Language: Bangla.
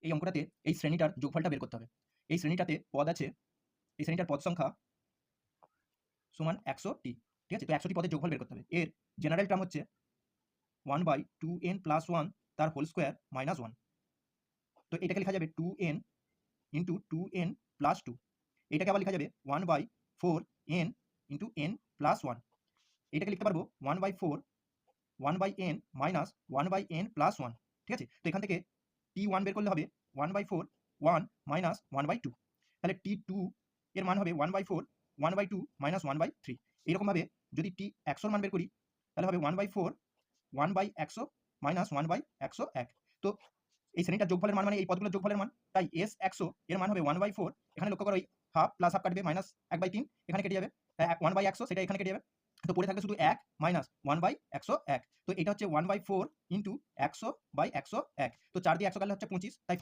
এই অঙ্কটাতে এই শ্রেণীটার যোগফলটা বের করতে হবে। এই শ্রেণীটাতে পদ আছে, এই শ্রেণীটার পদ সংখ্যা সমান 100টি, ঠিক আছে? তো 100টি পদের যোগফল বের করতে হবে। এর জেনারেল টার্ম হচ্ছে 1/2n + 1 তার হোল স্কোয়ার মাইনাস 1। তো এটাকে লেখা যাবে 2n ইন্টু 2n প্লাস 2। এটাকে আবার লেখা যাবে 1/4n ইন্টু n প্লাস 1। এটাকে লিখতে পারবো 1/4 1/n মাইনাস 1/n প্লাস 1, ঠিক আছে? তো এখান থেকে t1 বের করলে হবে 1/4 1 মাইনাস 1/2। তাহলে t2 এর মান হবে 1/4 1/2 মাইনাস 1/3। এইরকমভাবে যদি t100 মান বের করি তাহলে হবে 1/4 1/100 মাইনাস 1/101। তো এই শ্রেণীটার যোগফলের মান মানে এই পদগুলোর যোগফলের মান, তাই s100 এর মান হবে 1/4। এখানে লক্ষ্য করো, এই হাফ প্লাস হাফ কাটবে, মাইনাস 1/3 এখানে কেটে যাবে, 1/100 সেটা এখানে কেটে যাবে। তো পড়ে থাকবে শুধু 1 মাইনাস 1/101। তো এটা হচ্ছে 1/4 ইন্টু 100/101। তো 4 দিয়ে 100 কাটলে হচ্ছে 25, তাই